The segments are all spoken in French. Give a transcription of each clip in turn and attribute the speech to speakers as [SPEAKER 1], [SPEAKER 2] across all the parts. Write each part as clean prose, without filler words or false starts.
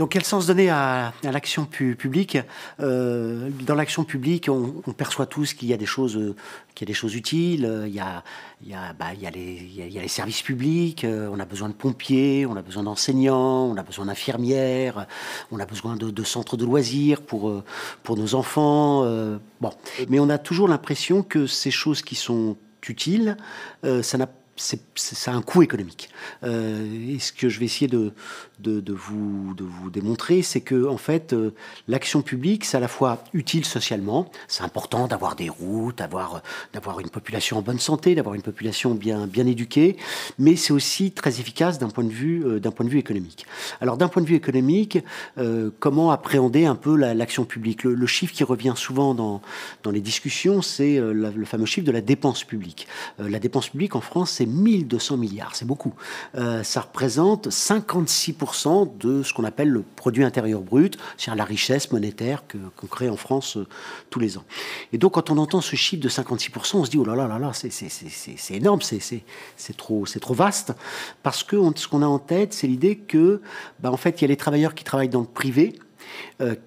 [SPEAKER 1] Donc, quel sens donner à l'action publique? Dans l'action publique, on perçoit tous qu'il y a des choses, utiles. Il y a les services publics. On a besoin de pompiers, on a besoin d'enseignants, on a besoin d'infirmières, on a besoin de centres de loisirs pour nos enfants. Bon, mais on a toujours l'impression que ces choses qui sont utiles, ça a un coût économique. Et ce que je vais essayer de vous démontrer, c'est que en fait, l'action publique, c'est à la fois utile socialement. C'est important d'avoir des routes, d'avoir une population en bonne santé, d'avoir une population bien éduquée, mais c'est aussi très efficace d'un point de vue économique. Alors d'un point de vue économique, comment appréhender un peu l'action publique? Le chiffre qui revient souvent dans les discussions, c'est le fameux chiffre de la dépense publique. La dépense publique en France, c'est 1200 milliards, c'est beaucoup. Ça représente 56% de ce qu'on appelle le produit intérieur brut, c'est-à-dire la richesse monétaire qu'on crée en France tous les ans. Et donc, quand on entend ce chiffre de 56%, on se dit, oh là là là là, c'est énorme, c'est trop vaste, parce que ce qu'on a en tête, c'est l'idée que, en fait, il y a les travailleurs qui travaillent dans le privé,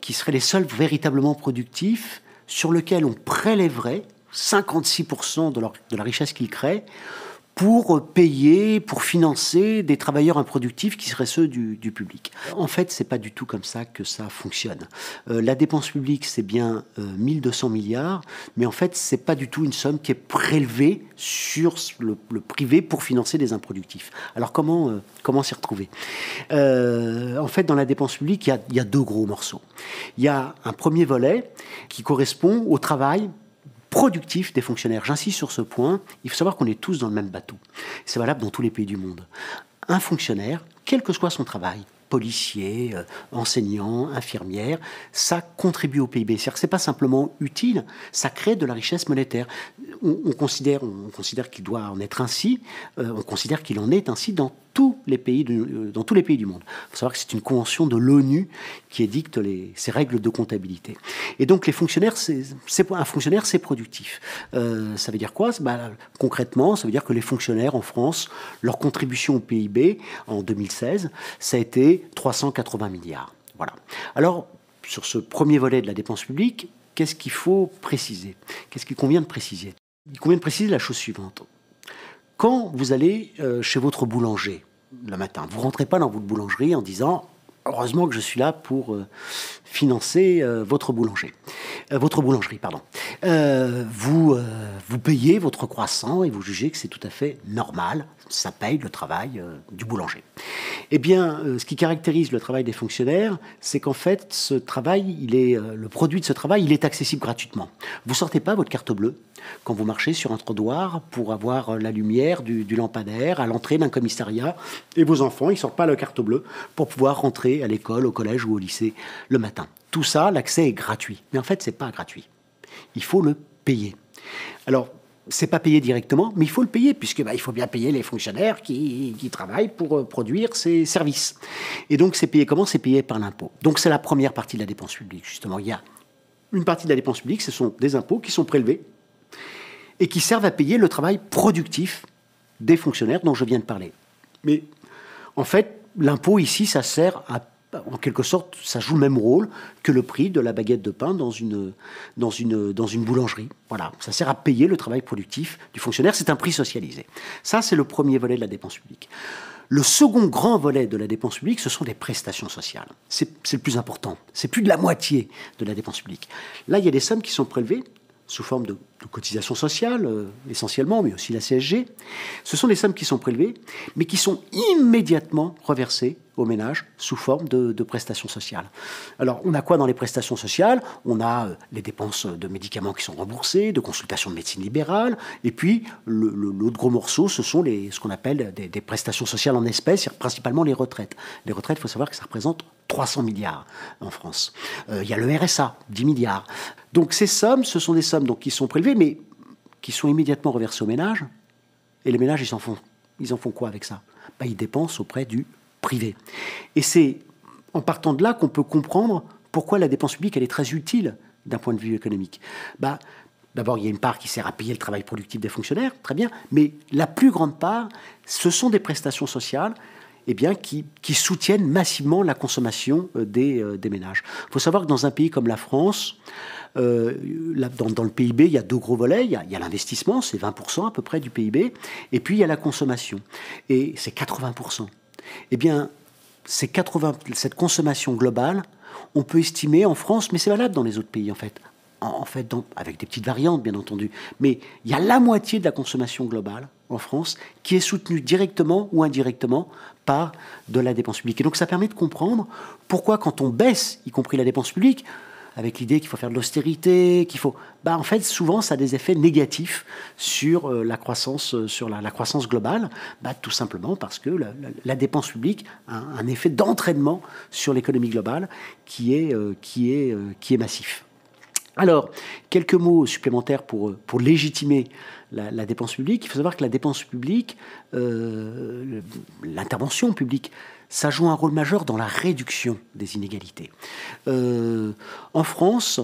[SPEAKER 1] qui seraient les seuls véritablement productifs, sur lesquels on prélèverait 56% de la richesse qu'ils créent, pour payer, pour financer des travailleurs improductifs qui seraient ceux du public. En fait, c'est pas du tout comme ça que ça fonctionne. La dépense publique, c'est bien 1200 milliards, mais en fait, c'est pas du tout une somme qui est prélevée sur le privé pour financer des improductifs. Alors, comment s'y retrouver? En fait, dans la dépense publique, il y a deux gros morceaux. Il y a un premier volet qui correspond au travail productif des fonctionnaires. J'insiste sur ce point, il faut savoir qu'on est tous dans le même bateau. C'est valable dans tous les pays du monde. Un fonctionnaire, quel que soit son travail, policier, enseignant, infirmière, ça contribue au PIB. C'est-à-dire que ce n'est pas simplement utile, ça crée de la richesse monétaire. On considère qu'il doit en être ainsi, on considère qu'il en est ainsi dans tous les pays du monde. Il faut savoir que c'est une convention de l'ONU qui édicte ces règles de comptabilité. Et donc les fonctionnaires, un fonctionnaire, c'est productif. Ça veut dire quoi? Concrètement, ça veut dire que les fonctionnaires en France, leur contribution au PIB en 2016, ça a été 380 milliards. Voilà. Alors, sur ce premier volet de la dépense publique, qu'est-ce qu'il faut préciser? Qu'est-ce qu'il convient de préciser? Il convient de préciser la chose suivante. Quand vous allez chez votre boulanger le matin, vous ne rentrez pas dans votre boulangerie en disant « Heureusement que je suis là pour financer votre boulangerie. » Vous payez votre croissant et vous jugez que c'est tout à fait normal. Ça paye le travail du boulanger. Eh bien, ce qui caractérise le travail des fonctionnaires, c'est qu'en fait, ce travail, le produit de ce travail, il est accessible gratuitement. Vous sortez pas votre carte bleue quand vous marchez sur un trottoir pour avoir la lumière du lampadaire à l'entrée d'un commissariat, et vos enfants, ils sortent pas leur carte bleue pour pouvoir rentrer à l'école, au collège ou au lycée le matin. Tout ça, l'accès est gratuit. Mais en fait, c'est pas gratuit. Il faut le payer. Alors, c'est pas payé directement, mais il faut le payer, puisque il faut bien payer les fonctionnaires qui travaillent pour produire ces services. Et donc, c'est payé comment? C'est payé par l'impôt. Donc, c'est la première partie de la dépense publique, justement. Il y a une partie de la dépense publique, ce sont des impôts qui sont prélevés et qui servent à payer le travail productif des fonctionnaires dont je viens de parler. Mais, en fait, l'impôt, ici, ça sert en quelque sorte, ça joue le même rôle que le prix de la baguette de pain dans une boulangerie. Voilà, ça sert à payer le travail productif du fonctionnaire. C'est un prix socialisé. Ça, c'est le premier volet de la dépense publique. Le second grand volet de la dépense publique, ce sont des prestations sociales. C'est le plus important. C'est plus de la moitié de la dépense publique. Là, il y a des sommes qui sont prélevées sous forme de cotisations sociales, essentiellement, mais aussi la CSG. Ce sont des sommes qui sont prélevées, mais qui sont immédiatement reversées aux ménages sous forme de prestations sociales. Alors, on a quoi dans les prestations sociales? On a les dépenses de médicaments qui sont remboursées, de consultations de médecine libérale, et puis l'autre gros morceau, ce sont ce qu'on appelle des prestations sociales en espèces, principalement les retraites. Les retraites, il faut savoir que ça représente 300 milliards en France. Il y a le RSA, 10 milliards. Donc ces sommes, ce sont des sommes qui sont prélevées, mais qui sont immédiatement reversées aux ménages. Et les ménages, ils en font quoi avec ça? Ils dépensent auprès du privé. Et c'est en partant de là qu'on peut comprendre pourquoi la dépense publique, elle est très utile d'un point de vue économique. D'abord, il y a une part qui sert à payer le travail productif des fonctionnaires, très bien, mais la plus grande part, ce sont des prestations sociales eh bien, qui soutiennent massivement la consommation des ménages. Il faut savoir que dans un pays comme la France, dans le PIB, il y a deux gros volets. Il y a l'investissement, c'est 20% à peu près du PIB, et puis il y a la consommation, et c'est 80%. Eh bien, cette consommation globale, on peut estimer en France, mais c'est valable dans les autres pays en fait, avec des petites variantes bien entendu, mais il y a la moitié de la consommation globale en France qui est soutenue directement ou indirectement par de la dépense publique. Et donc ça permet de comprendre pourquoi quand on baisse, y compris la dépense publique, avec l'idée qu'il faut faire de l'austérité, en fait, souvent, ça a des effets négatifs sur la croissance, la croissance globale, tout simplement parce que la dépense publique a un effet d'entraînement sur l'économie globale qui est massif. Alors, quelques mots supplémentaires pour légitimer la dépense publique. Il faut savoir que la dépense publique, l'intervention publique, ça joue un rôle majeur dans la réduction des inégalités. En France,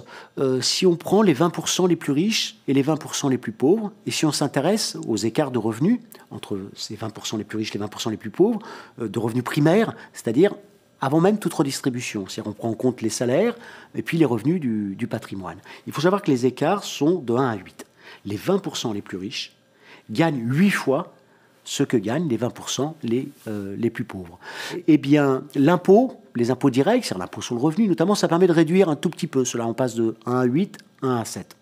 [SPEAKER 1] si on prend les 20% les plus riches et les 20% les plus pauvres, et si on s'intéresse aux écarts de revenus entre ces 20% les plus riches et les 20% les plus pauvres, de revenus primaires, c'est-à-dire avant même toute redistribution, c'est-à-dire on prend en compte les salaires et puis les revenus du patrimoine. Il faut savoir que les écarts sont de 1 à 8. Les 20% les plus riches gagnent 8 fois ce que gagnent les 20% les plus pauvres. Eh bien, l'impôt, les impôts directs, c'est-à-dire l'impôt sur le revenu notamment, ça permet de réduire un tout petit peu. Cela, on passe de 1 à 8, 1 à 7.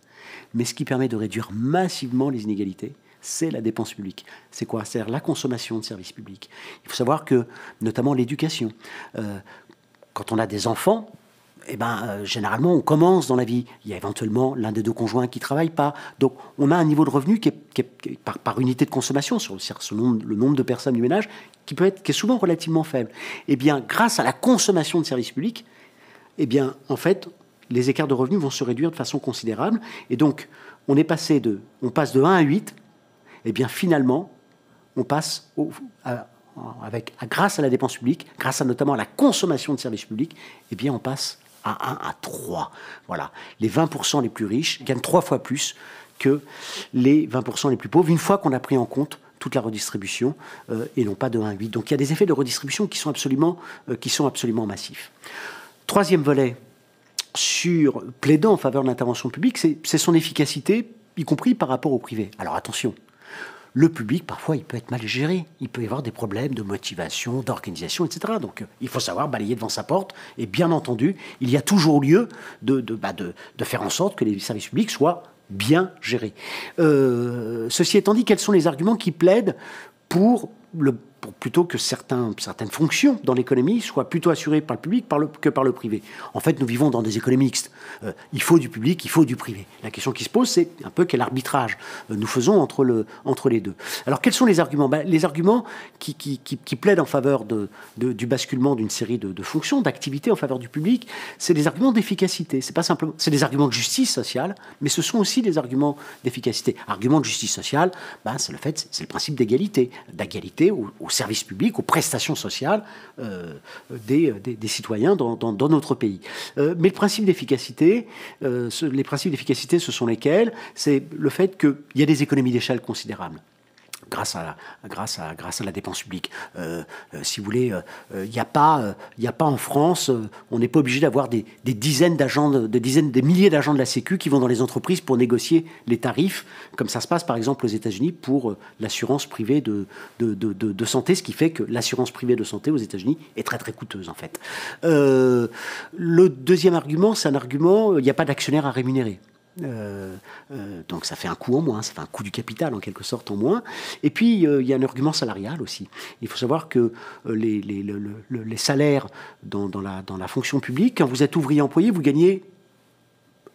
[SPEAKER 1] Mais ce qui permet de réduire massivement les inégalités, c'est la dépense publique. C'est quoi? C'est-à-dire la consommation de services publics. Il faut savoir que, notamment l'éducation, quand on a des enfants, généralement, on commence dans la vie. Il y a éventuellement l'un des deux conjoints qui ne travaille pas. Donc, on a un niveau de revenu qui est par unité de consommation, sur le nombre de personnes du ménage, qui est souvent relativement faible. Eh bien, grâce à la consommation de services publics, eh bien, en fait, les écarts de revenus vont se réduire de façon considérable. Et donc, on passe de 1 à 8. Eh bien, finalement, on passe grâce à la dépense publique, grâce notamment à la consommation de services publics, eh bien, on passe à 1 à 3. Voilà. Les 20% les plus riches gagnent 3 fois plus que les 20% les plus pauvres, une fois qu'on a pris en compte toute la redistribution et non pas de 1 à 8. Donc, il y a des effets de redistribution qui sont absolument massifs. Troisième volet, plaidant en faveur de l'intervention publique, c'est son efficacité, y compris par rapport au privé. Alors, attention. Le public, parfois, il peut être mal géré. Il peut y avoir des problèmes de motivation, d'organisation, etc. Donc, il faut savoir balayer devant sa porte. Et bien entendu, il y a toujours lieu de faire en sorte que les services publics soient bien gérés. Ceci étant dit, quels sont les arguments qui plaident pour plutôt que certaines fonctions dans l'économie soient plutôt assurées par le public que par le privé. En fait, nous vivons dans des économies mixtes. Il faut du public, il faut du privé. La question qui se pose, c'est un peu quel arbitrage nous faisons entre les deux. Alors, quels sont les arguments? Les arguments qui plaident en faveur du basculement d'une série de fonctions, d'activités en faveur du public, c'est des arguments d'efficacité. C'est des arguments de justice sociale, mais ce sont aussi des arguments d'efficacité. Argument de justice sociale, c'est le principe d'égalité aux services publics, aux prestations sociales des citoyens dans notre pays. Mais le principe d'efficacité, les principes d'efficacité, ce sont lesquels? C'est le fait qu'il y a des économies d'échelle considérables. Grâce à la dépense publique. Si vous voulez, il n'y a pas en France, on n'est pas obligé d'avoir des dizaines d'agents, des milliers d'agents de la Sécu qui vont dans les entreprises pour négocier les tarifs, comme ça se passe par exemple aux États-Unis pour l'assurance privée de santé, ce qui fait que l'assurance privée de santé aux États-Unis est très très coûteuse en fait. Le deuxième argument, c'est un argument, il n'y a pas d'actionnaire à rémunérer. Donc ça fait un coût en moins, ça fait un coût du capital en quelque sorte en moins. Et puis il y a un argument salarial aussi. Il faut savoir que les salaires dans la fonction publique, quand vous êtes ouvrier employé, vous gagnez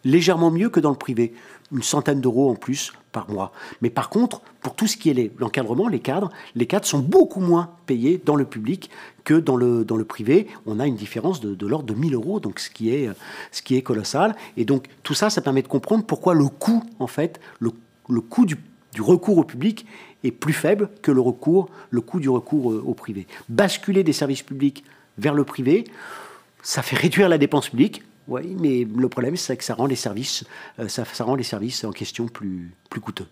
[SPEAKER 1] légèrement mieux que dans le privé, une centaine d'euros en plus par mois. Mais par contre, pour tout ce qui est l'encadrement, les cadres sont beaucoup moins payés dans le public que dans le privé. On a une différence de l'ordre de 1 000 euros, donc ce qui est colossal. Et donc tout ça, ça permet de comprendre pourquoi le coût, en fait, le coût du recours au public est plus faible que le coût du recours au privé. Basculer des services publics vers le privé, ça fait réduire la dépense publique. Oui, mais le problème, c'est que ça rend les services en question plus coûteux.